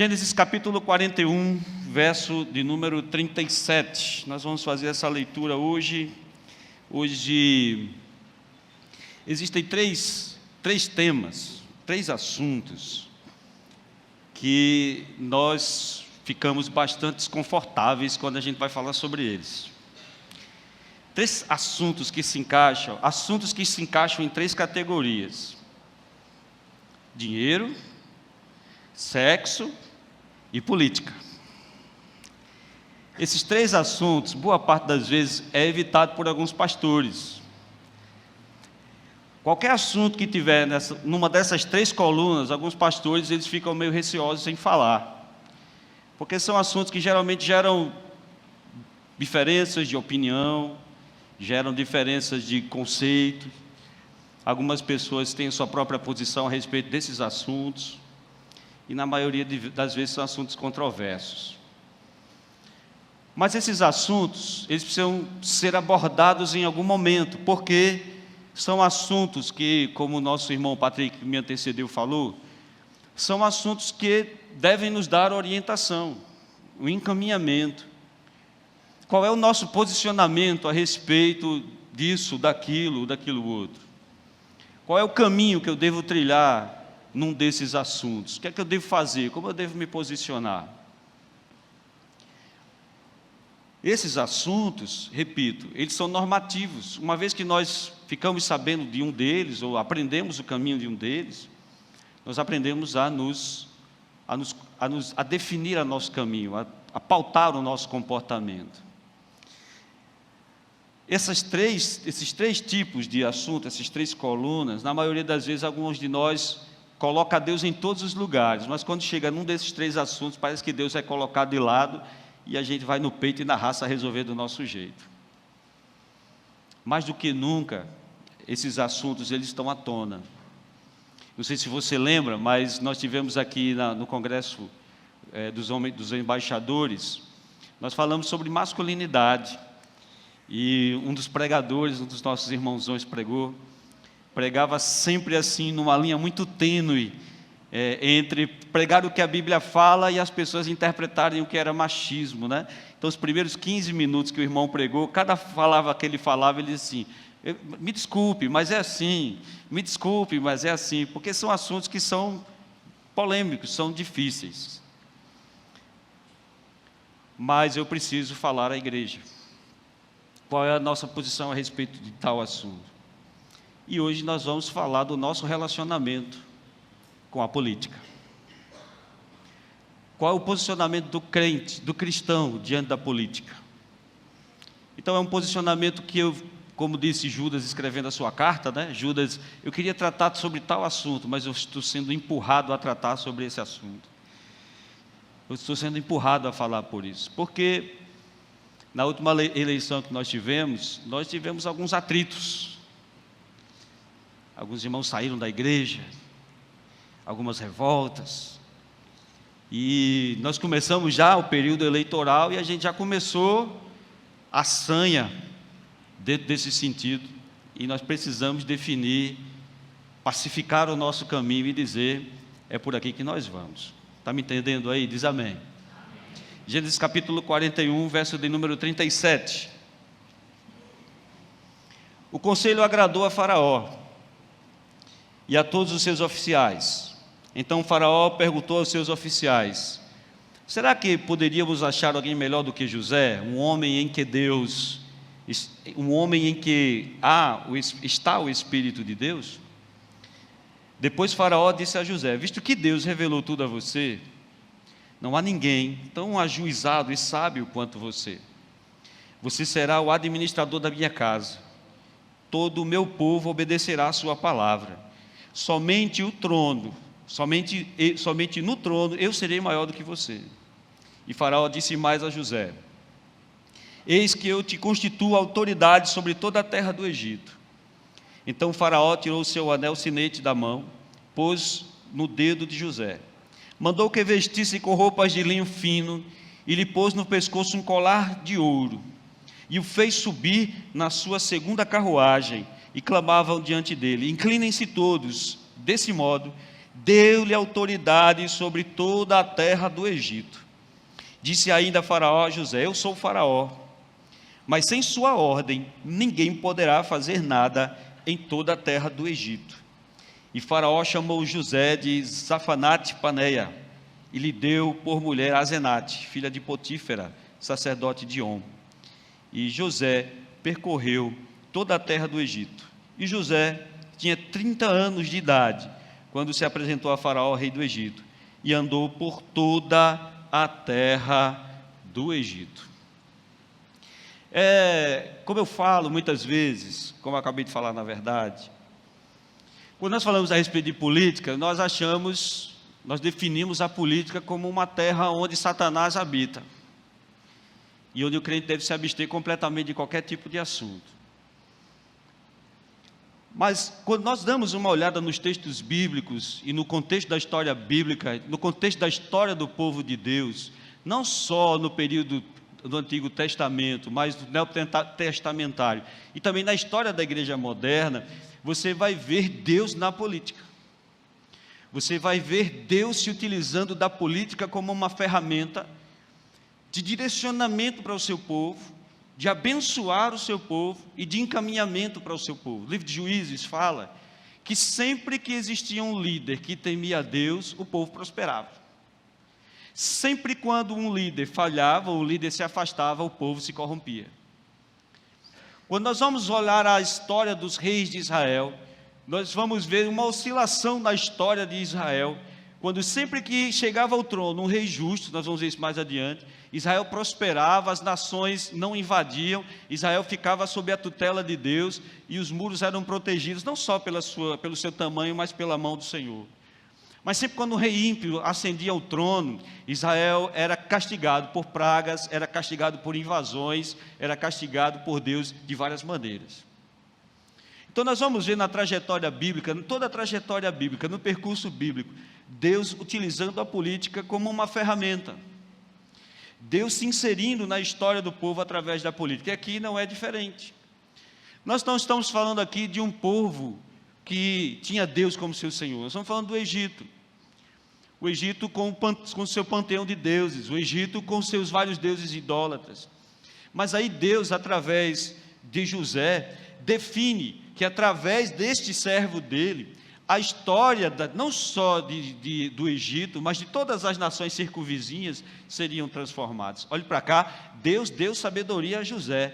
Gênesis capítulo 41, verso de número 37. Nós vamos fazer essa leitura hoje. Hoje existem três temas, três assuntos que nós ficamos bastante desconfortáveis quando a gente vai falar sobre eles. Três assuntos que se encaixam em três categorias: dinheiro, sexo e política. Esses três assuntos, boa parte das vezes, é evitado por alguns pastores. Qualquer assunto que tiver numa dessas três colunas, alguns pastores eles ficam meio receosos em falar, porque são assuntos que geralmente geram diferenças de opinião, geram diferenças de conceito. Algumas pessoas têm a sua própria posição a respeito desses assuntos, e na maioria das vezes são assuntos controversos. Mas esses assuntos, eles precisam ser abordados em algum momento, porque são assuntos que, como o nosso irmão Patrick, que me antecedeu, falou, são assuntos que devem nos dar orientação, o encaminhamento. Qual é o nosso posicionamento a respeito disso, daquilo outro? Qual é o caminho que eu devo trilhar num desses assuntos? O que é que eu devo fazer? Como eu devo me posicionar? Esses assuntos, repito, eles são normativos. Uma vez que nós ficamos sabendo de um deles, ou aprendemos o caminho de um deles, nós aprendemos a definir o nosso caminho, a pautar o nosso comportamento. Esses três tipos de assunto, essas três colunas, na maioria das vezes, alguns de nós colocam Deus em todos os lugares, mas quando chega num desses três assuntos, parece que Deus é colocado de lado e a gente vai no peito e na raça resolver do nosso jeito. Mais do que nunca, esses assuntos eles estão à tona. Não sei se você lembra, mas nós tivemos aqui no Congresso dos Embaixadores, nós falamos sobre masculinidade. E um dos pregadores, um dos nossos irmãozões pregava sempre assim, numa linha muito tênue, entre pregar o que a Bíblia fala e as pessoas interpretarem o que era machismo, né? Então, os primeiros 15 minutos que o irmão pregou, cada palavra que ele falava, ele dizia assim: me desculpe, mas é assim, me desculpe, mas é assim, porque são assuntos que são polêmicos, são difíceis. Mas eu preciso falar à igreja. Qual é a nossa posição a respeito de tal assunto? E hoje nós vamos falar do nosso relacionamento com a política. Qual é o posicionamento do crente, do cristão, diante da política? Então é um posicionamento que como disse Judas escrevendo a sua carta, né? Judas, eu queria tratar sobre tal assunto, mas eu estou sendo empurrado a tratar sobre esse assunto. Eu estou sendo empurrado a falar por isso, porque na última eleição que nós tivemos alguns atritos. Alguns irmãos saíram da igreja, algumas revoltas. E nós começamos já o período eleitoral e a gente já começou a sanha dentro desse sentido. E nós precisamos definir, pacificar o nosso caminho e dizer: é por aqui que nós vamos. Está me entendendo aí? Diz amém. Gênesis capítulo 41, verso de número 37. O conselho agradou a Faraó e a todos os seus oficiais. Então Faraó perguntou aos seus oficiais: será que poderíamos achar alguém melhor do que José, um homem em que está o Espírito de Deus? Depois Faraó disse a José: visto que Deus revelou tudo a você, não há ninguém tão ajuizado e sábio quanto você. Você será o administrador da minha casa. Todo o meu povo obedecerá a sua palavra. Somente no trono eu serei maior do que você. E Faraó disse mais a José: eis que eu te constituo autoridade sobre toda a terra do Egito. Então Faraó tirou o seu anel sinete da mão, pôs no dedo de José. Mandou que vestisse com roupas de linho fino e lhe pôs no pescoço um colar de ouro. E o fez subir na sua segunda carruagem e clamavam diante dele: inclinem-se todos. Desse modo, deu-lhe autoridade sobre toda a terra do Egito. Disse ainda Faraó a José: eu sou Faraó, mas sem sua ordem ninguém poderá fazer nada em toda a terra do Egito. E Faraó chamou José de Zafanate-Paneia e lhe deu por mulher Azenate, filha de Potífera, sacerdote de On. E José percorreu toda a terra do Egito. E José tinha 30 anos de idade quando se apresentou a Faraó, rei do Egito, e andou por toda a terra do Egito. Como eu falo muitas vezes, como eu acabei de falar na verdade, quando nós falamos a respeito de política, nós definimos a política como uma terra onde Satanás habita, e onde o crente deve se abster completamente de qualquer tipo de assunto. Mas quando nós damos uma olhada nos textos bíblicos e no contexto da história bíblica, no contexto da história do povo de Deus, não só no período do Antigo Testamento, mas do Neotestamentário, e também na história da igreja moderna, você vai ver Deus na política. Você vai ver Deus se utilizando da política como uma ferramenta de direcionamento para o seu povo, de abençoar o seu povo e de encaminhamento para o seu povo. O livro de Juízes fala que sempre que existia um líder que temia a Deus, o povo prosperava. Sempre quando um líder falhava, o líder se afastava, o povo se corrompia. Quando nós vamos olhar a história dos reis de Israel, nós vamos ver uma oscilação na história de Israel, quando sempre que chegava ao trono um rei justo, nós vamos ver isso mais adiante, Israel prosperava, as nações não invadiam, Israel ficava sob a tutela de Deus, e os muros eram protegidos, não só pelo seu tamanho, mas pela mão do Senhor. Mas sempre quando o rei ímpio ascendia ao trono, Israel era castigado por pragas, era castigado por invasões, era castigado por Deus de várias maneiras. Então nós vamos ver na trajetória bíblica, em toda a trajetória bíblica, no percurso bíblico, Deus utilizando a política como uma ferramenta. Deus se inserindo na história do povo através da política. E aqui não é diferente. Nós não estamos falando aqui de um povo que tinha Deus como seu Senhor. Nós estamos falando do Egito. O Egito com o seu panteão de deuses. O Egito com seus vários deuses idólatras. Mas aí Deus, através de José, define que através deste servo dele, a história não só do Egito, mas de todas as nações circunvizinhas seriam transformadas. Olhe para cá, Deus deu sabedoria a José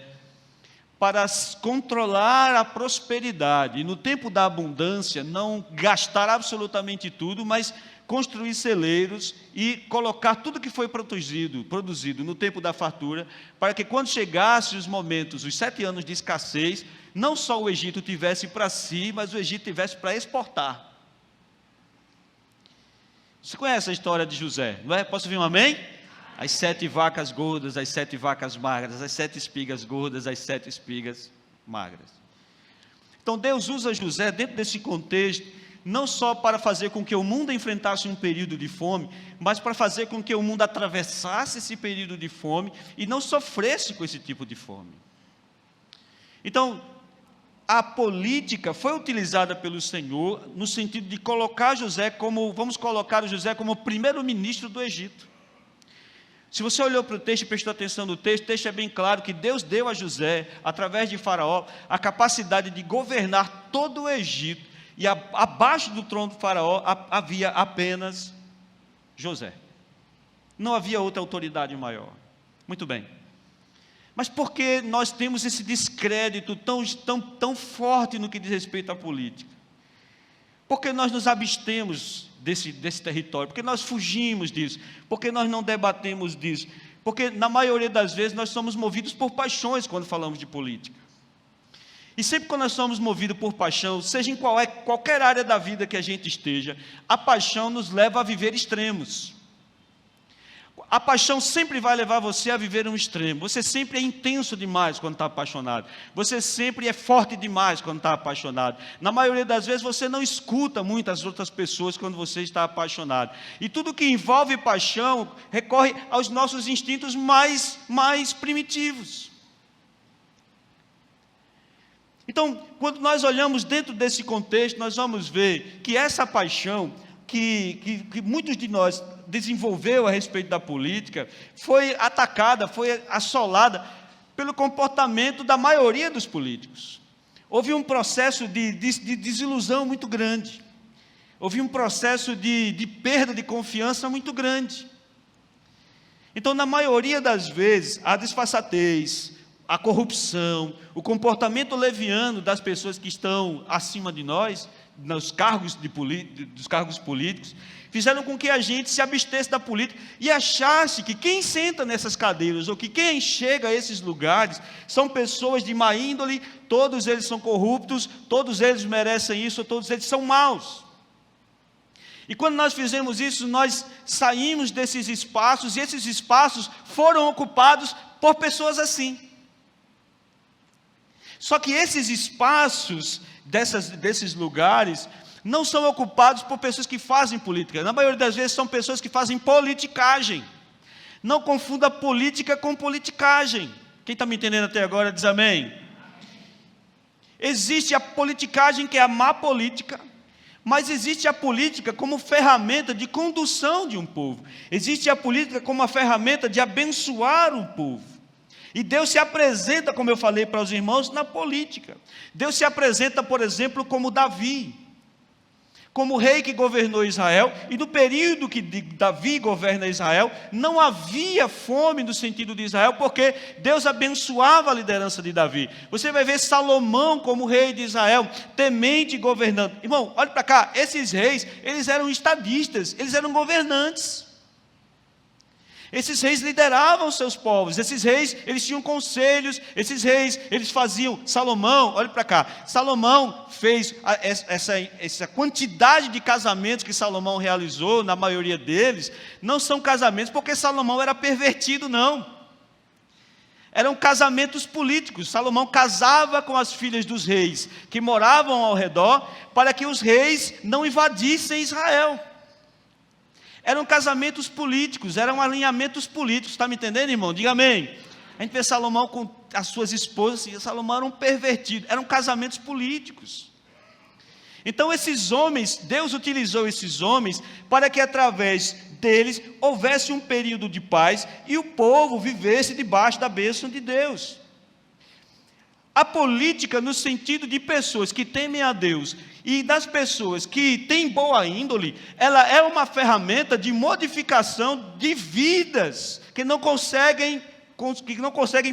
para controlar a prosperidade, e no tempo da abundância, não gastar absolutamente tudo, mas construir celeiros e colocar tudo que foi produzido no tempo da fartura, para que quando chegasse os momentos, os 7 anos de escassez, não só o Egito tivesse para si, mas o Egito tivesse para exportar. Você conhece a história de José, não é? Posso ouvir um amém? As 7 vacas gordas, as 7 vacas magras, as 7 espigas gordas, as 7 espigas magras. Então Deus usa José dentro desse contexto, não só para fazer com que o mundo enfrentasse um período de fome, mas para fazer com que o mundo atravessasse esse período de fome e não sofresse com esse tipo de fome. Então, a política foi utilizada pelo Senhor no sentido de colocar José como, vamos colocar o José como o primeiro-ministro do Egito. Se você olhou para o texto e prestou atenção no texto, o texto é bem claro que Deus deu a José, através de Faraó, a capacidade de governar todo o Egito, e abaixo do trono do Faraó havia apenas José. Não havia outra autoridade maior. Muito bem. Mas por que nós temos esse descrédito tão forte no que diz respeito à política? Porque nós nos abstemos desse território, porque nós fugimos disso, porque nós não debatemos disso, porque na maioria das vezes nós somos movidos por paixões quando falamos de política. E sempre quando nós somos movidos por paixão, seja em qualquer área da vida que a gente esteja, a paixão nos leva a viver extremos. A paixão sempre vai levar você a viver um extremo. Você sempre é intenso demais quando está apaixonado. Você sempre é forte demais quando está apaixonado. Na maioria das vezes você não escuta muitas outras pessoas quando você está apaixonado. E tudo que envolve paixão recorre aos nossos instintos mais primitivos. Então, quando nós olhamos dentro desse contexto, nós vamos ver que essa paixão que muitos de nós desenvolveu a respeito da política foi atacada, foi assolada pelo comportamento da maioria dos políticos. Houve um processo de desilusão muito grande. Houve um processo de perda de confiança muito grande. Então, na maioria das vezes, a disfarçatez, a corrupção, o comportamento leviano das pessoas que estão acima de nós, dos cargos políticos, fizeram com que a gente se abstesse da política e achasse que quem senta nessas cadeiras, ou que quem chega a esses lugares, são pessoas de má índole, todos eles são corruptos, todos eles merecem isso, todos eles são maus. E quando nós fizemos isso, nós saímos desses espaços, e esses espaços foram ocupados por pessoas assim. Só que esses espaços, desses lugares, não são ocupados por pessoas que fazem política. Na maioria das vezes são pessoas que fazem politicagem. Não confunda política com politicagem. Quem está me entendendo até agora diz amém. Existe a politicagem, que é a má política, mas existe a política como ferramenta de condução de um povo. Existe a política como uma ferramenta de abençoar um povo. E Deus se apresenta, como eu falei para os irmãos, na política. Deus se apresenta, por exemplo, como Davi, como rei que governou Israel, e no período que Davi governa Israel, não havia fome no sentido de Israel, porque Deus abençoava a liderança de Davi. Você vai ver Salomão como rei de Israel, temente e governando. Irmão, olha para cá, esses reis, eles eram estadistas, eles eram governantes. Esses reis lideravam seus povos, esses reis, eles tinham conselhos, esses reis, eles faziam. Salomão, olha para cá, Salomão fez essa quantidade de casamentos que Salomão realizou, na maioria deles, não são casamentos porque Salomão era pervertido, não. Eram casamentos políticos. Salomão casava com as filhas dos reis, que moravam ao redor, para que os reis não invadissem Israel. Eram casamentos políticos, eram alinhamentos políticos, está me entendendo, irmão? Diga amém. A gente vê Salomão com as suas esposas, e Salomão era um pervertido, eram casamentos políticos. Então esses homens, Deus utilizou esses homens para que através deles houvesse um período de paz e o povo vivesse debaixo da bênção de Deus. A política, no sentido de pessoas que temem a Deus e das pessoas que têm boa índole, ela é uma ferramenta de modificação de vidas que não conseguem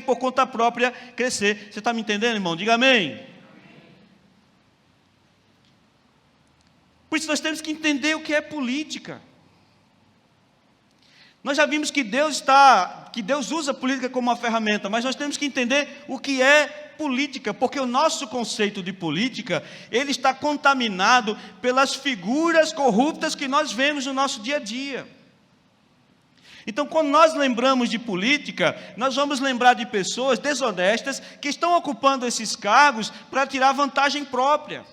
por conta própria crescer. Você está me entendendo, irmão? Diga amém. Por isso nós temos que entender o que é política. Nós já vimos que Deus usa a política como uma ferramenta, mas nós temos que entender o que é política, porque o nosso conceito de política, ele está contaminado pelas figuras corruptas que nós vemos no nosso dia a dia. Então, quando nós lembramos de política, nós vamos lembrar de pessoas desonestas que estão ocupando esses cargos para tirar vantagem própria.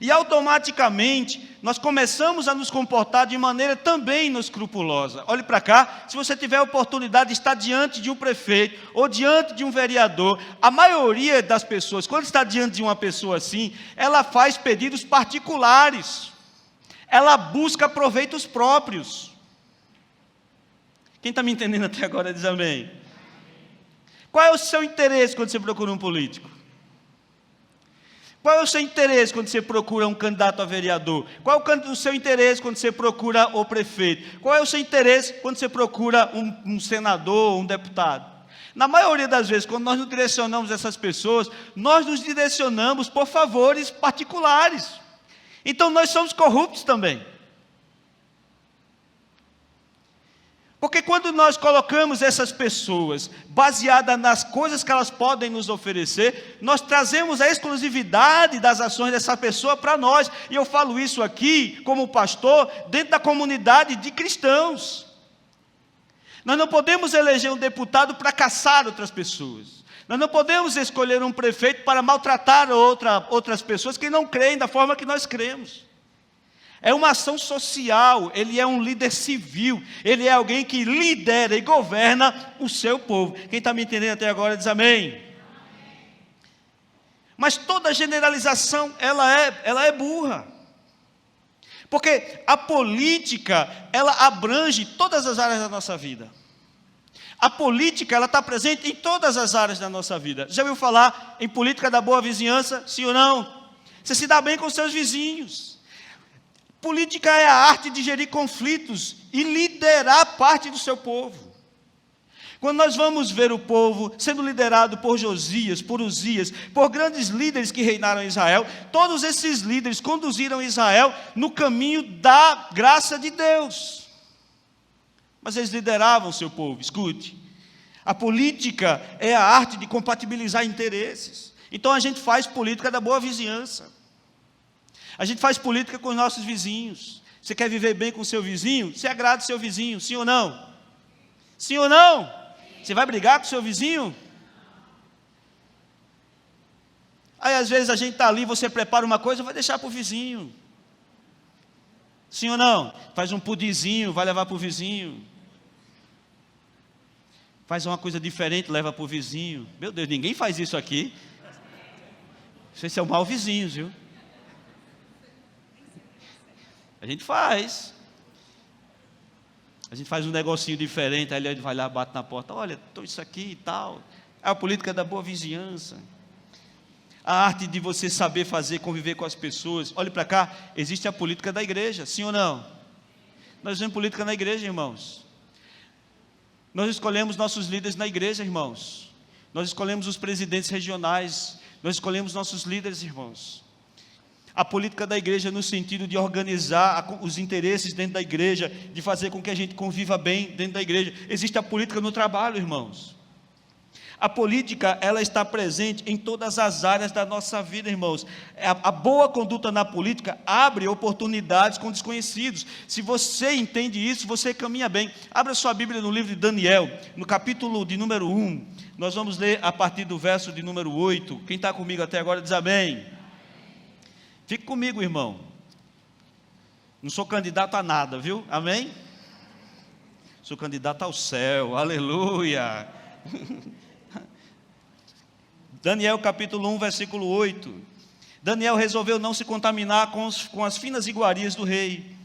E automaticamente, nós começamos a nos comportar de maneira também inescrupulosa. Olhe para cá, se você tiver a oportunidade de estar diante de um prefeito, ou diante de um vereador, a maioria das pessoas, quando está diante de uma pessoa assim, ela faz pedidos particulares. Ela busca proveitos próprios. Quem está me entendendo até agora diz amém. Qual é o seu interesse quando você procura um político? Qual é o seu interesse quando você procura um candidato a vereador? Qual é o seu interesse quando você procura o prefeito? Qual é o seu interesse quando você procura um senador, um deputado? Na maioria das vezes, quando nós nos direcionamos a essas pessoas, nós nos direcionamos por favores particulares. Então nós somos corruptos também. Porque quando nós colocamos essas pessoas baseadas nas coisas que elas podem nos oferecer, nós trazemos a exclusividade das ações dessa pessoa para nós. E eu falo isso aqui, como pastor, dentro da comunidade de cristãos. Nós não podemos eleger um deputado para caçar outras pessoas. Nós não podemos escolher um prefeito para maltratar outras pessoas que não creem da forma que nós cremos. É uma ação social, ele é um líder civil, ele é alguém que lidera e governa o seu povo. Quem está me entendendo até agora diz amém. Mas toda generalização, ela é burra. Porque a política, ela abrange todas as áreas da nossa vida. A política, ela está presente em todas as áreas da nossa vida. Já ouviu falar em política da boa vizinhança? Sim ou não? Você se dá bem com seus vizinhos. Política é a arte de gerir conflitos e liderar parte do seu povo. Quando nós vamos ver o povo sendo liderado por Josias, por Uzias, por grandes líderes que reinaram em Israel, todos esses líderes conduziram Israel no caminho da graça de Deus. Mas eles lideravam o seu povo. Escute, a política é a arte de compatibilizar interesses. Então a gente faz política da boa vizinhança. A gente faz política com os nossos vizinhos. Você quer viver bem com o seu vizinho? Você agrada o seu vizinho, sim ou não? Sim ou não? Você vai brigar com o seu vizinho? Aí às vezes a gente está ali, você prepara uma coisa, vai deixar para o vizinho. Sim ou não? Faz um pudinzinho, vai levar para o vizinho. Faz uma coisa diferente, leva para o vizinho. Meu Deus, ninguém faz isso aqui. Vocês são mau vizinhos, viu? A gente faz. A gente faz um negocinho diferente, aí ele vai lá, bate na porta, olha, estou isso aqui e tal. É a política da boa vizinhança. A arte de você saber fazer, conviver com as pessoas. Olhe para cá, existe a política da igreja, sim ou não? Nós temos política na igreja, irmãos. Nós escolhemos nossos líderes na igreja, irmãos. Nós escolhemos os presidentes regionais. Nós escolhemos nossos líderes, irmãos. A política da igreja no sentido de organizar os interesses dentro da igreja, de fazer com que a gente conviva bem dentro da igreja. Existe a política no trabalho, irmãos. A política, ela está presente em todas as áreas da nossa vida, irmãos. A boa conduta na política abre oportunidades com desconhecidos. Se você entende isso, você caminha bem. Abra sua Bíblia no livro de Daniel, no capítulo de número 1. Nós vamos ler a partir do verso de número 8. Quem está comigo até agora diz amém. Fique comigo, irmão. Não sou candidato a nada, viu? Amém? Sou candidato ao céu, aleluia. Daniel capítulo 1, versículo 8. Daniel resolveu não se contaminar com as finas iguarias do rei,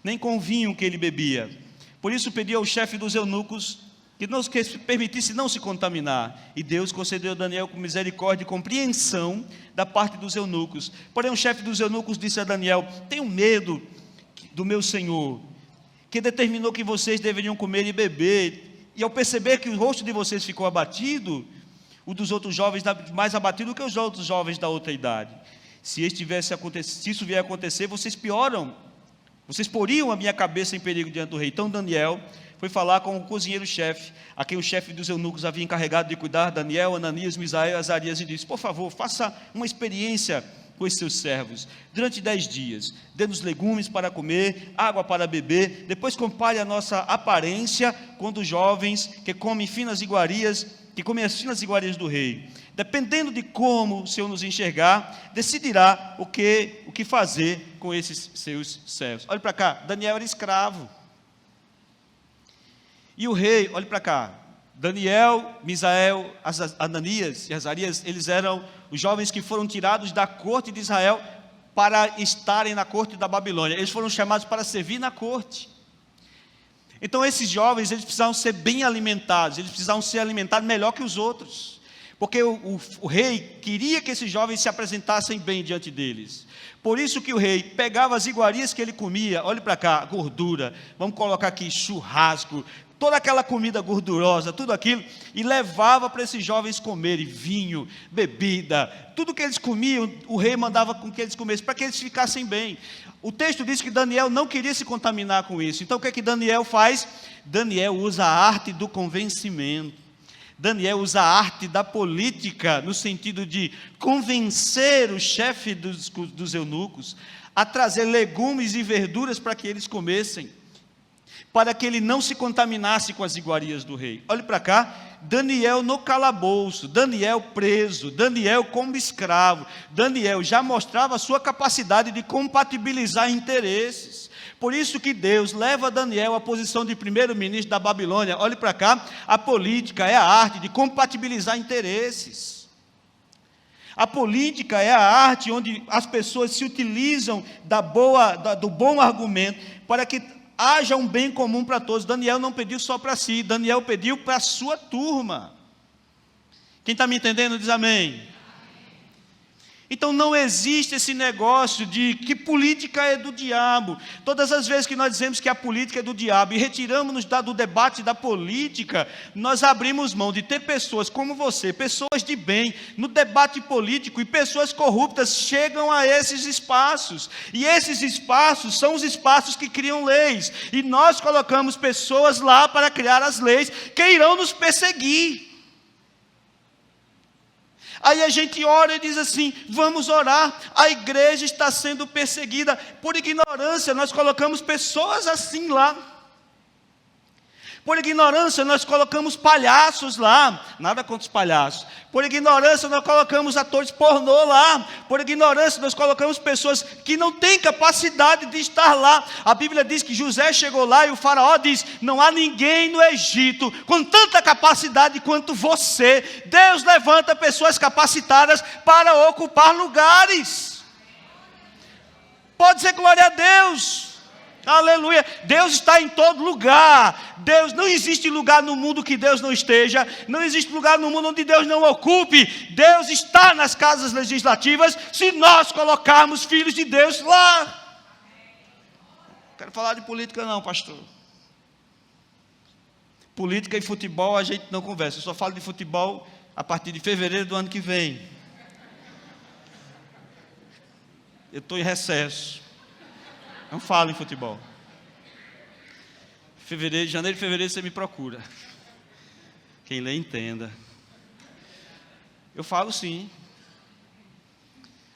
nem com o vinho que ele bebia. Por isso pediu ao chefe dos eunucos que permitisse não se contaminar. E Deus concedeu a Daniel com misericórdia e compreensão da parte dos eunucos. Porém o chefe dos eunucos disse a Daniel: tenho medo do meu senhor, que determinou que vocês deveriam comer e beber. E ao perceber que o rosto de vocês ficou abatido, o dos outros jovens mais abatido do que os outros jovens da outra idade. Se isso vier a acontecer, vocês pioram. Vocês poriam a minha cabeça em perigo diante do rei. Então Daniel foi falar com o cozinheiro-chefe, a quem o chefe dos eunucos havia encarregado de cuidar, Daniel, Ananias, Misael e Azarias, e disse: por favor, faça uma experiência com os seus servos, durante 10 dias, dê-nos legumes para comer, água para beber, depois compare a nossa aparência com dos jovens que comem finas iguarias, que comem as finas iguarias do rei. Dependendo de como o Senhor nos enxergar, decidirá o que fazer com esses seus servos. Olhe para cá, Daniel era escravo. E o rei, olhe para cá, Daniel, Misael, Ananias e Azarias, eles eram os jovens que foram tirados da corte de Israel para estarem na corte da Babilônia. Eles foram chamados para servir na corte. Então esses jovens, eles precisavam ser bem alimentados, eles precisavam ser alimentados melhor que os outros, porque o rei queria que esses jovens se apresentassem bem diante deles. Por isso que o rei pegava as iguarias que ele comia, olhe para cá, gordura, vamos colocar aqui churrasco, toda aquela comida gordurosa, tudo aquilo, e levava para esses jovens comerem vinho, bebida, tudo que eles comiam, o rei mandava com que eles comessem, para que eles ficassem bem. O texto diz que Daniel não queria se contaminar com isso. Então o que é que Daniel faz? Daniel usa a arte do convencimento. Daniel usa a arte da política, no sentido de convencer o chefe dos eunucos a trazer legumes e verduras para que eles comessem, para que ele não se contaminasse com as iguarias do rei. Olhe para cá, Daniel no calabouço, Daniel preso, Daniel como escravo, Daniel já mostrava a sua capacidade de compatibilizar interesses. Por isso que Deus leva Daniel à posição de primeiro-ministro da Babilônia. Olhe para cá, a política é a arte de compatibilizar interesses. A política é a arte onde as pessoas se utilizam do bom argumento para que haja um bem comum para todos. Daniel não pediu só para si, Daniel pediu para a sua turma. Quem está me entendendo diz amém. Então não existe esse negócio de que política é do diabo. Todas as vezes que nós dizemos que a política é do diabo e retiramos-nos do debate da política, nós abrimos mão de ter pessoas como você, pessoas de bem, no debate político, e pessoas corruptas chegam a esses espaços. E esses espaços são os espaços que criam leis. E nós colocamos pessoas lá para criar as leis que irão nos perseguir. Aí a gente ora e diz assim, vamos orar, a igreja está sendo perseguida, por ignorância nós colocamos pessoas assim lá, por ignorância nós colocamos palhaços lá, nada contra os palhaços, por ignorância nós colocamos atores pornô lá, por ignorância nós colocamos pessoas que não têm capacidade de estar lá. A Bíblia diz que José chegou lá e o faraó diz, não há ninguém no Egito com tanta capacidade quanto você. Deus levanta pessoas capacitadas para ocupar lugares. Pode dizer glória a Deus. Aleluia, Deus está em todo lugar. Deus, não existe lugar no mundo que Deus não esteja, não existe lugar no mundo onde Deus não ocupe. Deus está nas casas legislativas, se nós colocarmos filhos de Deus lá. Não quero falar de política não, pastor. Política e futebol a gente não conversa, eu só falo de futebol a partir de fevereiro do ano que vem. Eu estou em recesso. Não falo em futebol. Janeiro e fevereiro você me procura. Quem lê, entenda. Eu falo sim.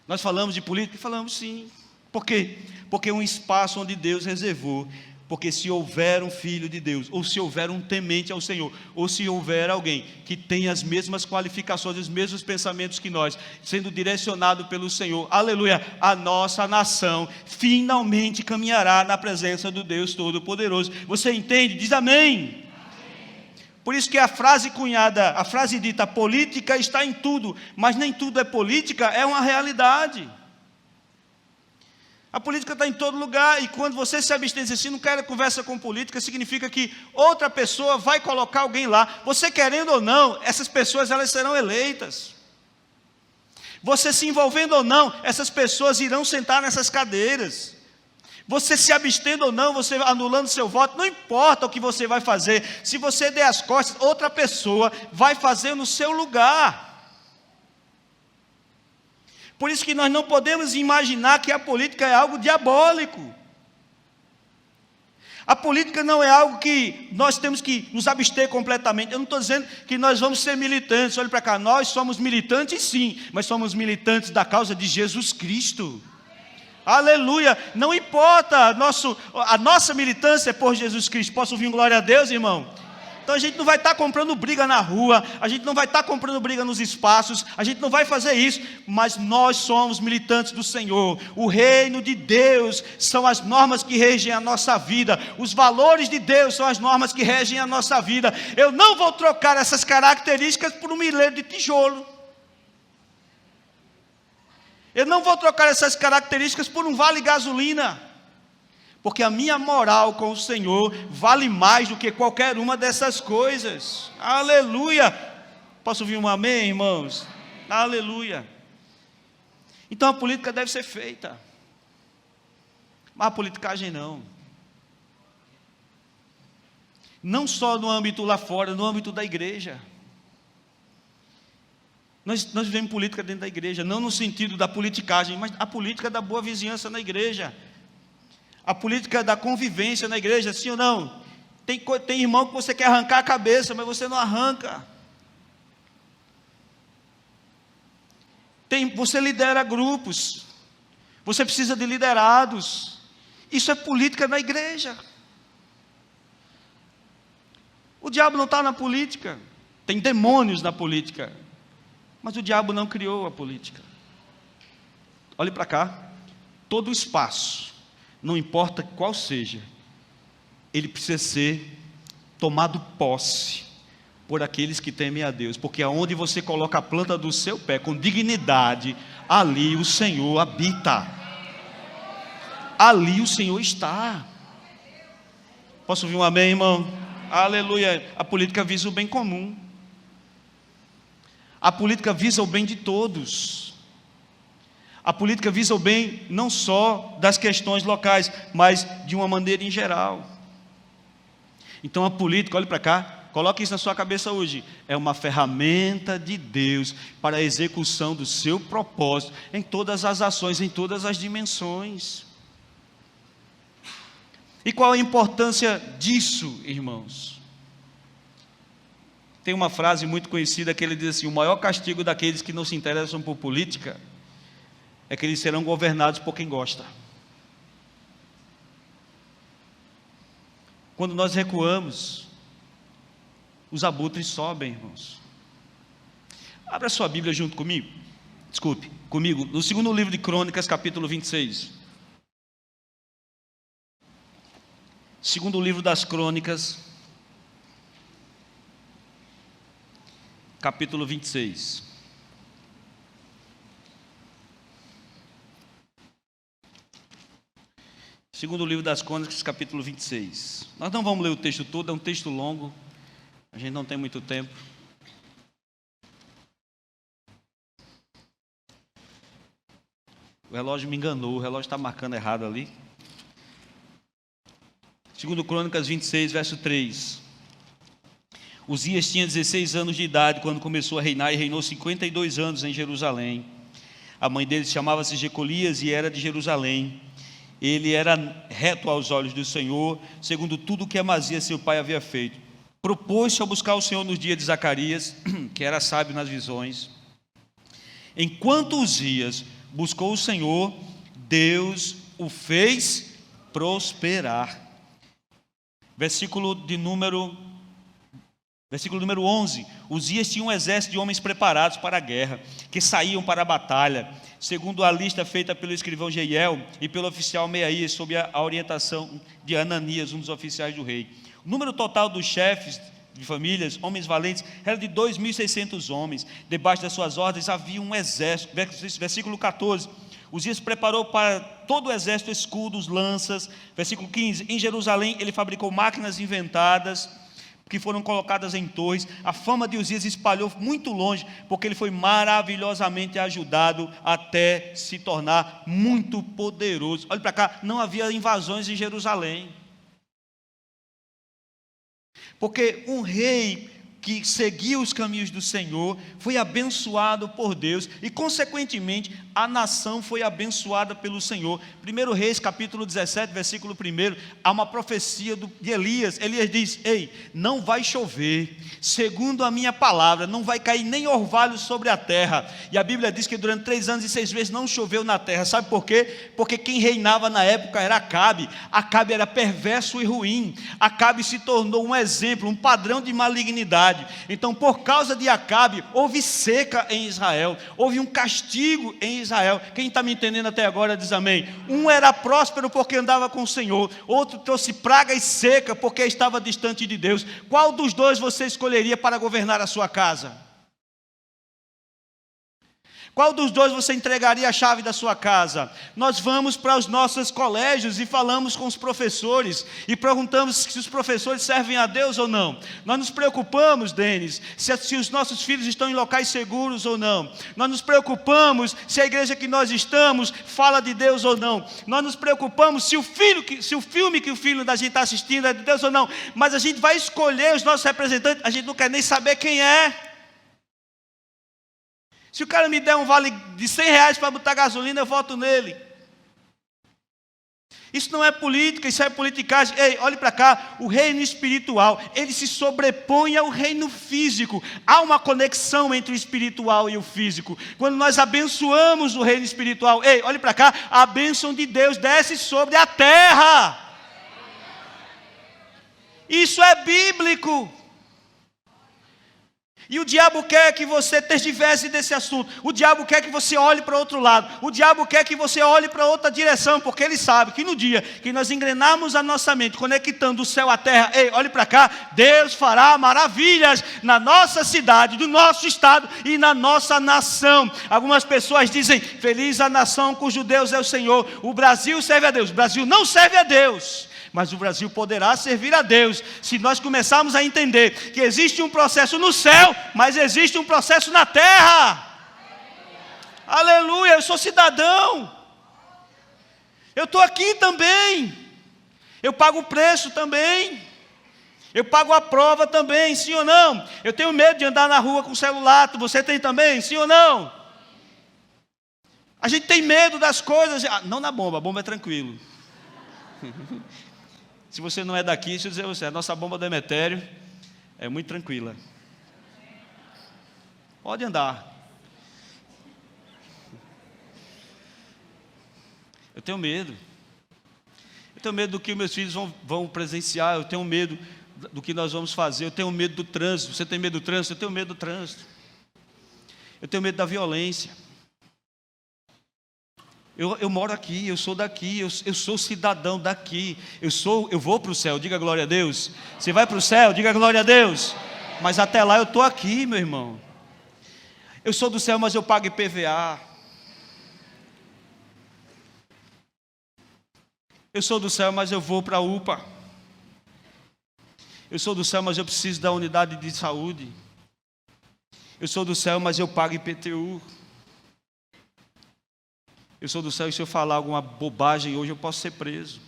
Nós falamos de política? Falamos sim. Por quê? Porque é um espaço onde Deus reservou. Porque se houver um filho de Deus, ou se houver um temente ao Senhor, ou se houver alguém que tem as mesmas qualificações, os mesmos pensamentos que nós, sendo direcionado pelo Senhor, aleluia, a nossa nação finalmente caminhará na presença do Deus Todo-Poderoso. Você entende? Diz amém. Por isso que a frase cunhada, a frase dita, política está em tudo, mas nem tudo é política, é uma realidade. A política está em todo lugar, e quando você se abstém e diz assim, não quero conversa com política, significa que outra pessoa vai colocar alguém lá. Você querendo ou não, essas pessoas elas serão eleitas. Você se envolvendo ou não, essas pessoas irão sentar nessas cadeiras. Você se abstendo ou não, você anulando seu voto, não importa o que você vai fazer. Se você der as costas, outra pessoa vai fazer no seu lugar. Por isso que nós não podemos imaginar que a política é algo diabólico. A política não é algo que nós temos que nos abster completamente. Eu não estou dizendo que nós vamos ser militantes. Olhe para cá, nós somos militantes sim, mas somos militantes da causa de Jesus Cristo. Aleluia, não importa, a nossa militância é por Jesus Cristo. Posso ouvir um glória a Deus, irmão? Então a gente não vai estar comprando briga na rua, a gente não vai estar comprando briga nos espaços, a gente não vai fazer isso, mas nós somos militantes do Senhor. O reino de Deus são as normas que regem a nossa vida, os valores de Deus são as normas que regem a nossa vida. Eu não vou trocar essas características por um milheiro de tijolo. Eu não vou trocar essas características por um vale gasolina. Porque a minha moral com o Senhor vale mais do que qualquer uma dessas coisas. Aleluia. Posso ouvir um amém, irmãos? Aleluia. Então a política deve ser feita. Mas a politicagem não. Não só no âmbito lá fora, no âmbito da igreja. Nós vivemos política dentro da igreja, não no sentido da politicagem, mas a política da boa vizinhança na igreja. A política da convivência na igreja, sim ou não? Tem irmão que você quer arrancar a cabeça, mas você não arranca. Você lidera grupos, você precisa de liderados. Isso é política na igreja. O diabo não está na política, tem demônios na política, mas o diabo não criou a política. Olhe para cá, todo o espaço, não importa qual seja, ele precisa ser tomado posse por aqueles que temem a Deus, porque aonde você coloca a planta do seu pé com dignidade, ali o Senhor habita, ali o Senhor está. Posso ouvir um amém, irmão? Aleluia. A política visa o bem comum, a política visa o bem de todos, a política visa o bem não só das questões locais, mas de uma maneira em geral. Então a política, olhe para cá, coloque isso na sua cabeça hoje, é uma ferramenta de Deus para a execução do seu propósito em todas as ações, em todas as dimensões. E qual a importância disso, irmãos? Tem uma frase muito conhecida que ele diz assim: o maior castigo daqueles que não se interessam por política é que eles serão governados por quem gosta. Quando nós recuamos, os abutres sobem, irmãos. Abra sua Bíblia junto comigo. Desculpe, comigo, no segundo livro de Crônicas, capítulo 26. Segundo livro das Crônicas, capítulo 26. Segundo livro das Crônicas, capítulo 26. Nós não vamos ler o texto todo, é um texto longo, a gente não tem muito tempo. O relógio me enganou, o relógio está marcando errado ali. Segundo Crônicas 26, verso 3. Uzias tinha 16 anos de idade quando começou a reinar, e reinou 52 anos em Jerusalém. A mãe dele chamava-se Jecolias e era de Jerusalém. Ele era reto aos olhos do Senhor, segundo tudo o que Amazias seu pai havia feito. Propôs-se a buscar o Senhor nos dias de Zacarias, que era sábio nas visões. Enquanto Uzias buscou o Senhor, Deus o fez prosperar. Versículo número 11. Uzias tinha um exército de homens preparados para a guerra, que saíam para a batalha, segundo a lista feita pelo escrivão Jeiel e pelo oficial Meaías, sob a orientação de Ananias, um dos oficiais do rei. O número total dos chefes de famílias, homens valentes, era de 2.600 homens. Debaixo das suas ordens havia um exército. Versículo 14. Uzias preparou para todo o exército escudos, lanças. Versículo 15. Em Jerusalém ele fabricou máquinas inventadas, que foram colocadas em torres. A fama de Uzias espalhou muito longe, porque ele foi maravilhosamente ajudado até se tornar muito poderoso. Olha para cá, não havia invasões em Jerusalém, porque um rei que seguia os caminhos do Senhor foi abençoado por Deus, e consequentemente a nação foi abençoada pelo Senhor. 1 Reis capítulo 17, versículo 1, há uma profecia de Elias. Elias diz: ei, não vai chover, segundo a minha palavra, não vai cair nem orvalho sobre a terra. E a Bíblia diz que durante 3 anos e 6 meses não choveu na terra. Sabe por quê? Porque quem reinava na época era Acabe. Acabe era perverso e ruim. Acabe se tornou um exemplo, um padrão de malignidade. Então, por causa de Acabe, houve seca em Israel, houve um castigo em Israel. Quem está me entendendo até agora diz amém. Um era próspero porque andava com o Senhor, outro trouxe praga e seca porque estava distante de Deus. Qual dos dois você escolheria para governar a sua casa? Qual dos dois você entregaria a chave da sua casa? Nós vamos para os nossos colégios e falamos com os professores e perguntamos se os professores servem a Deus ou não. Nós nos preocupamos, Denis, se os nossos filhos estão em locais seguros ou não. Nós nos preocupamos se a igreja que nós estamos fala de Deus ou não. Nós nos preocupamos se o filme que o filho da gente está assistindo é de Deus ou não. Mas a gente vai escolher os nossos representantes, a gente não quer nem saber quem é. Se o cara me der um vale de R$100 para botar gasolina, eu voto nele. Isso não é política, isso é politicagem. Ei, olhe para cá, o reino espiritual, ele se sobrepõe ao reino físico. Há uma conexão entre o espiritual e o físico. Quando nós abençoamos o reino espiritual, ei, olhe para cá, a bênção de Deus desce sobre a terra. Isso é bíblico. E o diabo quer que você tergiverse desse assunto. O diabo quer que você olhe para outro lado. O diabo quer que você olhe para outra direção, porque ele sabe que no dia que nós engrenarmos a nossa mente, conectando o céu à terra, ei, olhe para cá, Deus fará maravilhas na nossa cidade, no nosso estado e na nossa nação. Algumas pessoas dizem, feliz a nação cujo Deus é o Senhor. O Brasil serve a Deus. O Brasil não serve a Deus. Mas o Brasil poderá servir a Deus se nós começarmos a entender que existe um processo no céu, mas existe um processo na terra. Aleluia, eu sou cidadão. Eu estou aqui também. Eu pago o preço também. Eu pago a prova também, sim ou não? Eu tenho medo de andar na rua com celular, você tem também, sim ou não? A gente tem medo das coisas, não na bomba, a bomba é tranquilo. Se você não é daqui, deixa eu dizer a você, a nossa bomba do Emetério é muito tranquila. Pode andar. Eu tenho medo. Eu tenho medo do que meus filhos vão presenciar. Eu tenho medo do que nós vamos fazer. Eu tenho medo do trânsito. Você tem medo do trânsito? Eu tenho medo do trânsito. Eu tenho medo da violência. Eu moro aqui, eu sou daqui, eu sou cidadão daqui, eu vou para o céu, diga glória a Deus. Você vai para o céu, diga glória a Deus. Mas até lá eu estou aqui, meu irmão. Eu sou do céu, mas eu pago IPVA. Eu sou do céu, mas eu vou para a UPA. Eu sou do céu, mas eu preciso da unidade de saúde. Eu sou do céu, mas eu pago IPTU. Eu sou do céu e se eu falar alguma bobagem hoje eu posso ser preso.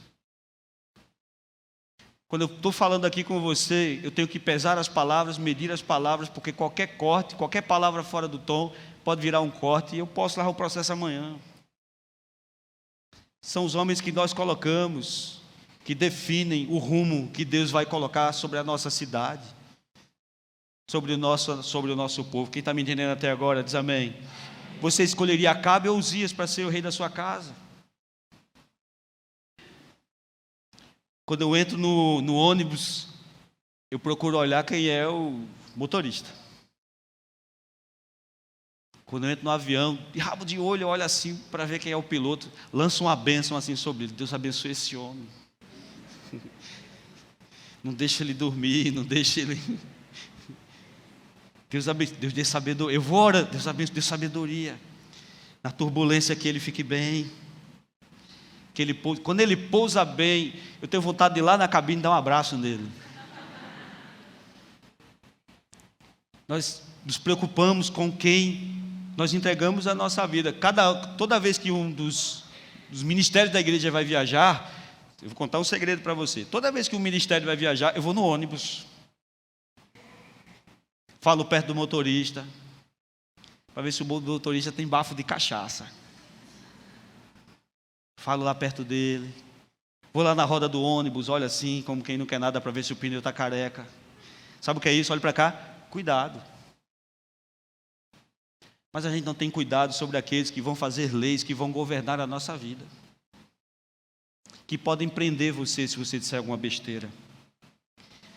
Quando eu estou falando aqui com você, eu tenho que pesar as palavras, medir as palavras, porque qualquer corte, qualquer palavra fora do tom pode virar um corte e eu posso largar o processo amanhã. São os homens que nós colocamos, que definem o rumo que Deus vai colocar sobre a nossa cidade, sobre o nosso povo. Quem está me entendendo até agora, diz amém. Você escolheria Acabe ou Uzias para ser o rei da sua casa? Quando eu entro no ônibus, eu procuro olhar quem é o motorista. Quando eu entro no avião, de rabo de olho, eu olho assim para ver quem é o piloto. Lanço uma bênção assim sobre ele. Deus abençoe esse homem. Não deixa ele dormir, não deixa ele... Deus dê sabedoria. Eu vou orar, Deus abençoe, dê sabedoria. Na turbulência que ele fique bem. Quando ele pousa bem, eu tenho vontade de ir lá na cabine e dar um abraço nele. Nós nos preocupamos com quem nós entregamos a nossa vida. Toda vez que um dos ministérios da igreja vai viajar, eu vou contar um segredo para você. Toda vez que um ministério vai viajar, eu vou no ônibus. Falo perto do motorista, para ver se o motorista tem bafo de cachaça. Falo lá perto dele. Vou lá na roda do ônibus, olho assim, como quem não quer nada, para ver se o pneu está careca. Sabe o que é isso? Olha para cá. Cuidado. Mas a gente não tem cuidado sobre aqueles que vão fazer leis, que vão governar a nossa vida. Que podem prender você se você disser alguma besteira.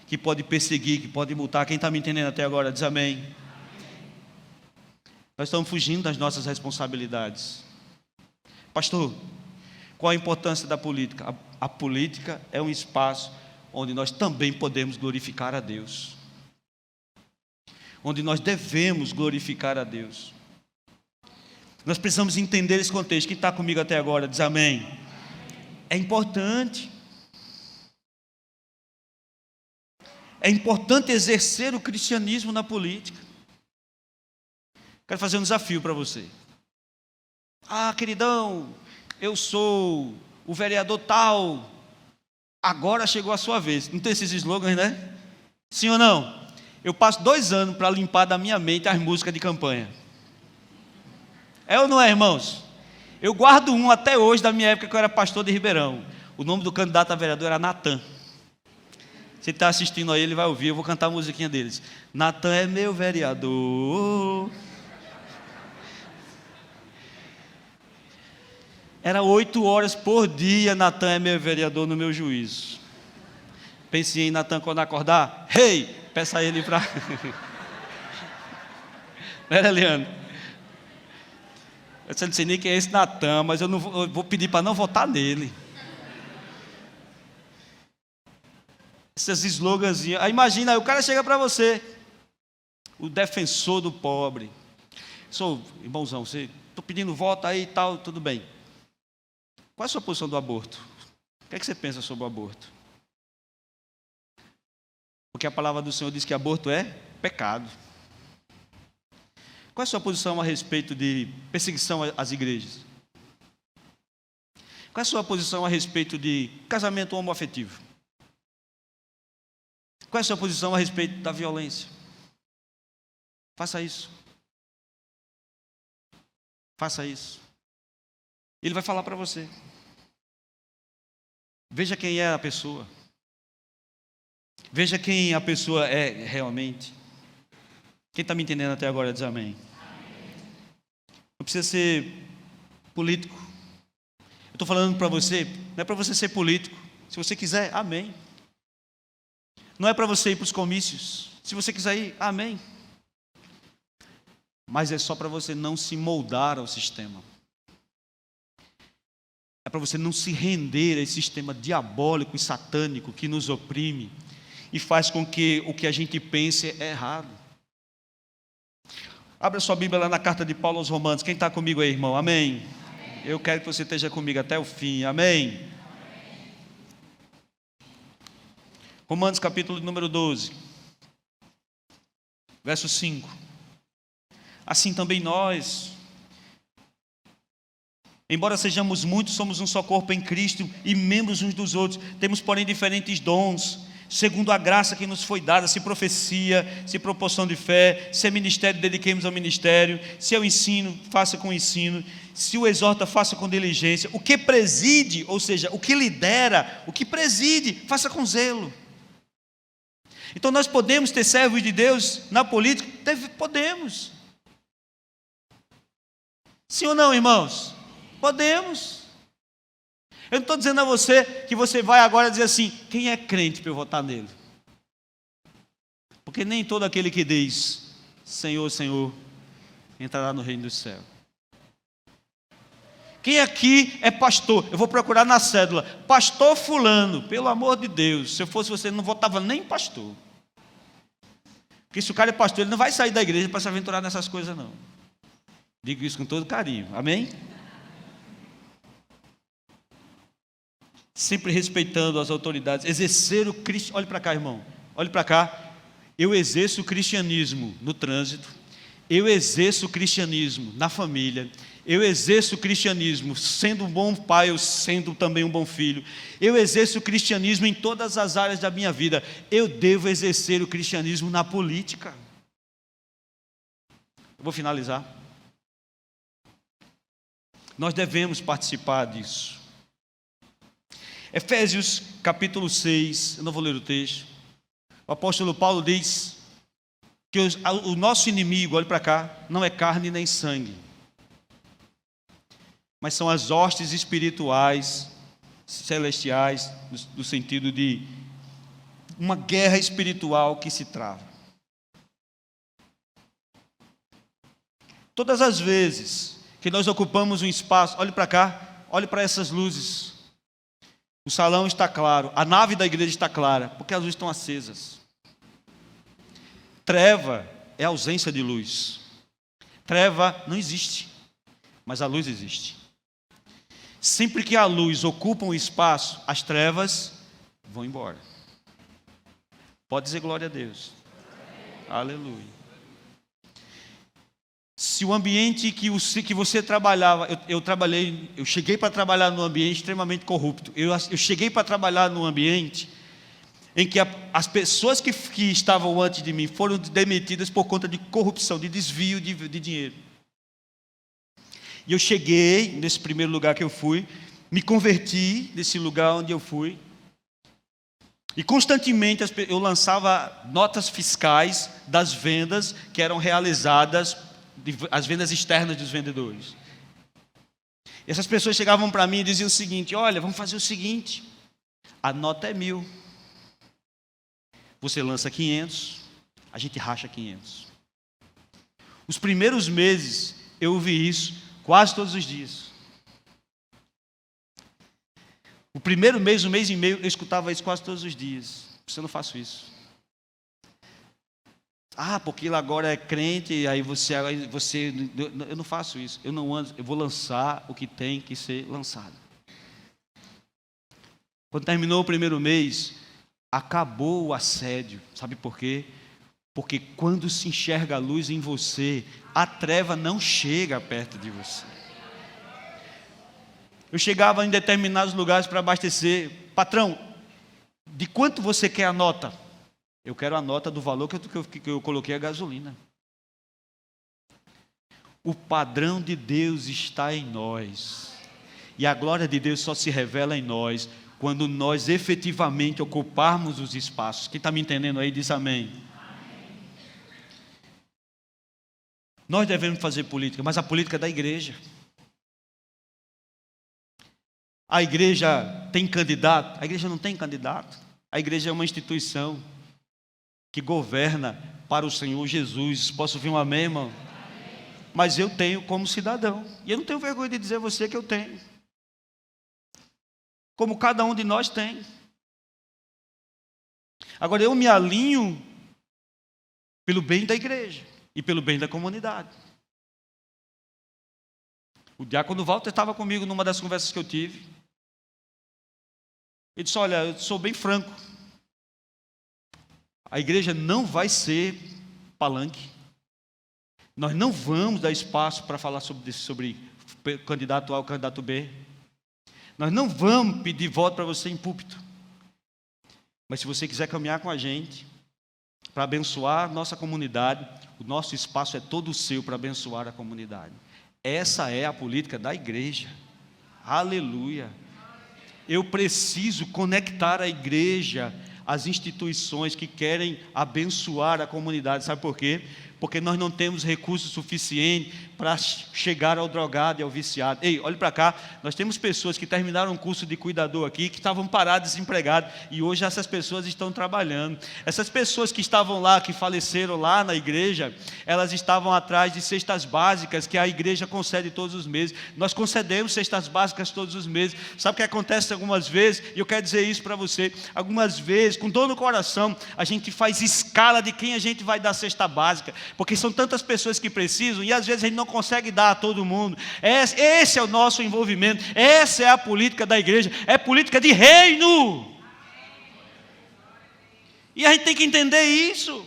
Que pode perseguir, que pode multar. Quem está me entendendo até agora, diz amém. Nós estamos fugindo das nossas responsabilidades. Pastor, qual a importância da política? A política é um espaço onde nós também podemos glorificar a Deus. Onde nós devemos glorificar a Deus. Nós precisamos entender esse contexto. Quem está comigo até agora, diz amém. É importante. É importante exercer o cristianismo na política. Quero fazer um desafio para você. Queridão, eu sou o vereador tal. Agora chegou a sua vez. Não tem esses slogans, né? Sim ou não? Eu passo 2 anos para limpar da minha mente as músicas de campanha. É ou não é, irmãos? Eu guardo um até hoje, da minha época que eu era pastor de Ribeirão. O nome do candidato a vereador era Natan. Se ele está assistindo aí, ele vai ouvir. Eu vou cantar a musiquinha deles. Natan é meu vereador. Era 8 horas por dia. Natan é meu vereador no meu juízo. Pense em Natan quando acordar. Peça a ele para... Era, Leandro? Eu não sei nem quem é esse Natan, mas eu vou pedir para não votar nele. Esses slogans. Aí imagina, aí o cara chega para você, o defensor do pobre. Sou, irmãozão, estou pedindo voto aí e tal, tudo bem. Qual é a sua posição do aborto? O que é que você pensa sobre o aborto? Porque a palavra do Senhor diz que aborto é pecado. Qual é a sua posição a respeito de perseguição às igrejas? Qual é a sua posição a respeito de casamento homoafetivo? Qual é a sua posição a respeito da violência? Faça isso. Faça isso. Ele vai falar para você. Veja quem é a pessoa. Veja quem a pessoa é realmente. Quem está me entendendo até agora diz amém. Não precisa ser político. Eu estou falando para você, não é para você ser político. Se você quiser, amém. Não é para você ir para os comícios. Se você quiser ir, amém. Mas é só para você não se moldar ao sistema. É para você não se render a esse sistema diabólico e satânico que nos oprime e faz com que o que a gente pense é errado. Abra sua Bíblia lá na carta de Paulo aos Romanos. Quem está comigo aí, irmão? Amém? Amém. Eu quero que você esteja comigo até o fim. Amém? Amém. Romanos capítulo número 12, verso 5. Assim também nós, embora sejamos muitos, somos um só corpo em Cristo e membros uns dos outros. Temos, porém, diferentes dons, segundo a graça que nos foi dada. Se profecia, se proporção de fé, se é ministério, dediquemos ao ministério. Se é o ensino, faça com ensino. Se o exorta, faça com diligência. O que preside, ou seja, o que lidera, o que preside, faça com zelo. Então nós podemos ter servos de Deus na política? Podemos. Sim ou não, irmãos? Podemos. Eu não estou dizendo a você que você vai agora dizer assim, quem é crente para eu votar nele? Porque nem todo aquele que diz, Senhor, Senhor, entrará no reino do céu. Quem aqui é pastor? Eu vou procurar na cédula, pastor fulano, pelo amor de Deus, se eu fosse você, não votava nem em pastor. Porque se o cara é pastor, ele não vai sair da igreja para se aventurar nessas coisas não. Digo isso com todo carinho, amém? Sempre respeitando as autoridades, exercer o cristianismo. Olhe para cá, irmão, olhe para cá. Eu exerço o cristianismo no trânsito, eu exerço o cristianismo na família, eu exerço o cristianismo sendo um bom pai, eu sendo também um bom filho, eu exerço o cristianismo em todas as áreas da minha vida. Eu devo exercer o cristianismo na política. Eu vou finalizar. Nós devemos participar disso. Efésios capítulo 6, eu não vou ler o texto. O apóstolo Paulo diz que o nosso inimigo, olhe para cá, não é carne nem sangue, mas são as hostes espirituais, celestiais, no sentido de uma guerra espiritual que se trava. Todas as vezes que nós ocupamos um espaço, olhe para cá, olhe para essas luzes. O salão está claro, a nave da igreja está clara, porque as luzes estão acesas. Treva é ausência de luz. Treva não existe, mas a luz existe. Sempre que a luz ocupa um espaço, as trevas vão embora. Pode dizer glória a Deus. Aleluia. Se o ambiente que você trabalhava, eu cheguei para trabalhar num ambiente extremamente corrupto. Eu cheguei para trabalhar num ambiente em que as pessoas que estavam antes de mim foram demitidas por conta de corrupção, de desvio de dinheiro. E eu cheguei nesse primeiro lugar que eu fui, me converti nesse lugar onde eu fui, e constantemente eu lançava notas fiscais das vendas que eram realizadas, as vendas externas dos vendedores. E essas pessoas chegavam para mim e diziam o seguinte: olha, vamos fazer o seguinte, a nota é 1.000, você lança 500, a gente racha 500. Os primeiros meses eu ouvi isso quase todos os dias. O primeiro mês, um mês e meio, eu escutava isso quase todos os dias. Por isso eu não faço isso. Porque ele agora é crente, aí você, eu não faço isso. Eu não ando, eu vou lançar o que tem que ser lançado. Quando terminou o primeiro mês, acabou o assédio. Sabe por quê? Porque quando se enxerga a luz em você, a treva não chega perto de você. Eu chegava em determinados lugares para abastecer. Patrão, de quanto você quer a nota? Eu quero a nota do valor que eu coloquei a gasolina. O padrão de Deus está em nós. E a glória de Deus só se revela em nós quando nós efetivamente ocuparmos os espaços. Quem está me entendendo aí, diz amém. Nós devemos fazer política, mas a política é da igreja. A igreja tem candidato? A igreja não tem candidato. A igreja é uma instituição que governa para o Senhor Jesus. Posso ouvir um amém, irmão? Amém. Mas eu tenho como cidadão. E eu não tenho vergonha de dizer a você que eu tenho. Como cada um de nós tem. Agora eu me alinho pelo bem da igreja e pelo bem da comunidade. O diácono Walter estava comigo numa das conversas que eu tive. Ele disse, olha, eu sou bem franco. A igreja não vai ser palanque. Nós não vamos dar espaço para falar sobre candidato A ou candidato B. Nós não vamos pedir voto para você em púlpito. Mas se você quiser caminhar com a gente, para abençoar a nossa comunidade, o nosso espaço é todo seu para abençoar a comunidade. Essa é a política da igreja. Aleluia. Eu preciso conectar a igreja às instituições que querem abençoar a comunidade. Sabe por quê? Porque nós não temos recursos suficientes para chegar ao drogado e ao viciado. Ei, olhe para cá, nós temos pessoas que terminaram um curso de cuidador aqui, que estavam paradas, desempregadas, e hoje essas pessoas estão trabalhando. Essas pessoas que estavam lá, que faleceram lá na igreja, elas estavam atrás de cestas básicas que a igreja concede todos os meses. Nós concedemos cestas básicas todos os meses. Sabe o que acontece algumas vezes? E eu quero dizer isso para você. Algumas vezes, com dor no coração, a gente faz escala de quem a gente vai dar cesta básica, porque são tantas pessoas que precisam, e às vezes a gente não consegue dar a todo mundo. Esse é o nosso envolvimento, essa é a política da igreja, é política de reino. E a gente tem que entender isso.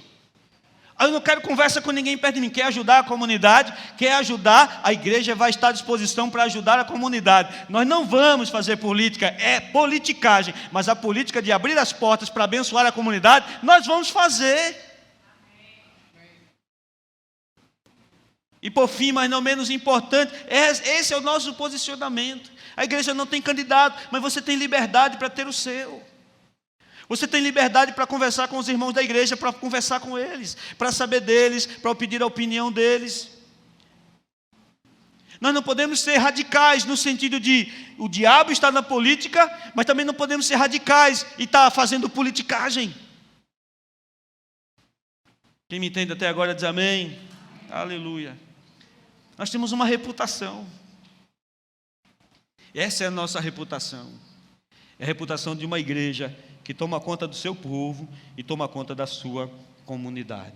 Eu não quero conversa com ninguém perto de mim. Quer ajudar a comunidade, quer ajudar, a igreja vai estar à disposição para ajudar a comunidade. Nós não vamos fazer política, é politicagem, mas a política de abrir as portas para abençoar a comunidade, nós vamos fazer. E por fim, mas não menos importante, esse é o nosso posicionamento. A igreja não tem candidato, mas você tem liberdade para ter o seu. Você tem liberdade para conversar com os irmãos da igreja, para conversar com eles, para saber deles, para pedir a opinião deles. Nós não podemos ser radicais no sentido de o diabo está na política, mas também não podemos ser radicais e estar fazendo politicagem. Quem me entende até agora diz amém. Aleluia. Nós temos uma reputação. Essa é a nossa reputação. É a reputação de uma igreja que toma conta do seu povo e toma conta da sua comunidade.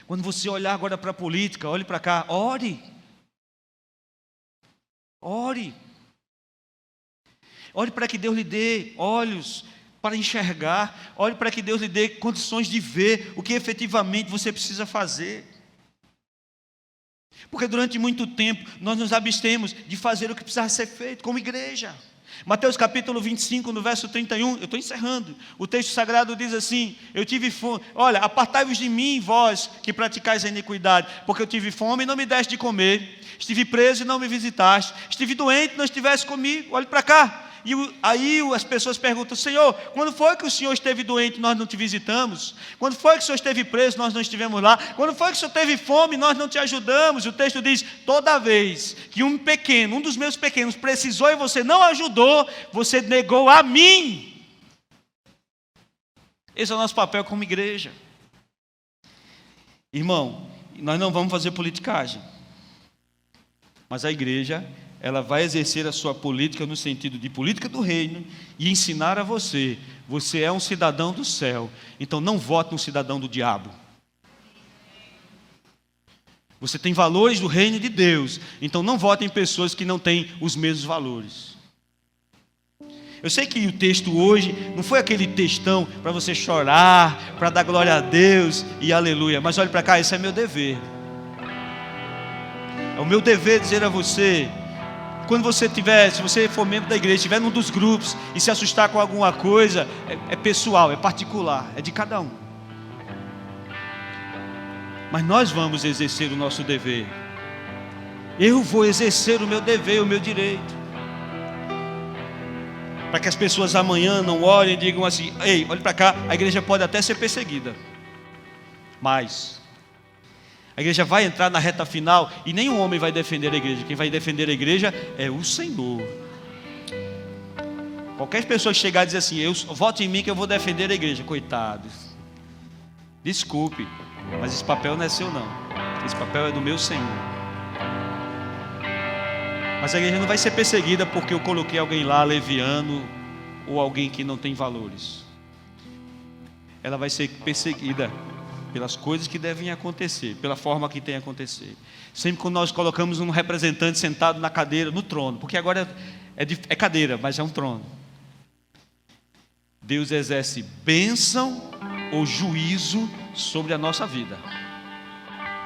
Quando você olhar agora para a política, olhe para cá, ore. Ore. Ore para que Deus lhe dê olhos para enxergar. Ore para que Deus lhe dê condições de ver o que efetivamente você precisa fazer. Porque durante muito tempo nós nos abstemos de fazer o que precisava ser feito como igreja. Mateus capítulo 25, no verso 31, eu estou encerrando. O texto sagrado diz assim: eu tive fome, olha, apartai-vos de mim, vós que praticais a iniquidade, porque eu tive fome e não me deste de comer, estive preso e não me visitaste, estive doente e não estiveste comigo. Olhe para cá. E aí as pessoas perguntam: Senhor, quando foi que o Senhor esteve doente e nós não te visitamos? Quando foi que o Senhor esteve preso e nós não estivemos lá? Quando foi que o Senhor teve fome e nós não te ajudamos? E o texto diz: toda vez que um dos meus pequenos precisou e você não ajudou, você negou a mim. Esse é o nosso papel como igreja. Irmão, nós não vamos fazer politicagem. Mas a igreja, ela vai exercer a sua política no sentido de política do reino e ensinar a você. Você é um cidadão do céu, então não vote no cidadão do diabo. Você tem valores do reino de Deus, então não vote em pessoas que não têm os mesmos valores. Eu sei que o texto hoje não foi aquele textão para você chorar, para dar glória a Deus e aleluia, mas olhe para cá, esse é meu dever. É o meu dever dizer a você, quando você tiver, se você for membro da igreja, estiver num dos grupos e se assustar com alguma coisa, é pessoal, é particular, é de cada um. Mas nós vamos exercer o nosso dever. Eu vou exercer o meu dever, o meu direito. Para que as pessoas amanhã não olhem e digam assim, ei, olhe para cá, a igreja pode até ser perseguida, mas a igreja vai entrar na reta final e nenhum homem vai defender a igreja. Quem vai defender a igreja é o Senhor. Qualquer pessoa que chegar e dizer assim, vote em mim que eu vou defender a igreja, coitados. Desculpe, mas esse papel não é seu não. Esse papel é do meu Senhor. Mas a igreja não vai ser perseguida porque eu coloquei alguém lá leviano ou alguém que não tem valores. Ela vai ser perseguida pelas coisas que devem acontecer, pela forma que tem a acontecer. Sempre quando nós colocamos um representante sentado na cadeira, no trono, porque agora é cadeira, mas é um trono. Deus exerce bênção ou juízo sobre a nossa vida.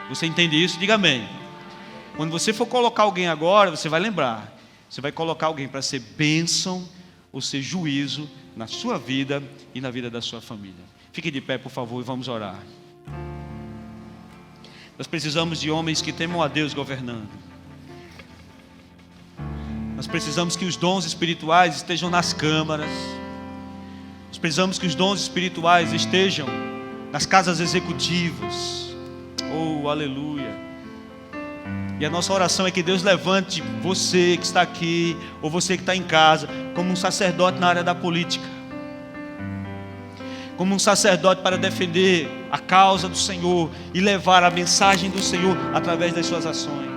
Você entende isso? Diga amém. Quando você for colocar alguém agora, você vai lembrar. Você vai colocar alguém para ser bênção ou ser juízo na sua vida e na vida da sua família. Fique de pé, por favor, e vamos orar. Nós precisamos de homens que temam a Deus governando. Nós precisamos que os dons espirituais estejam nas câmaras. Nós precisamos que os dons espirituais estejam nas casas executivas. Oh, aleluia. E a nossa oração é que Deus levante você que está aqui, ou você que está em casa, como um sacerdote na área da política. Como um sacerdote para defender a causa do Senhor e levar a mensagem do Senhor através das suas ações.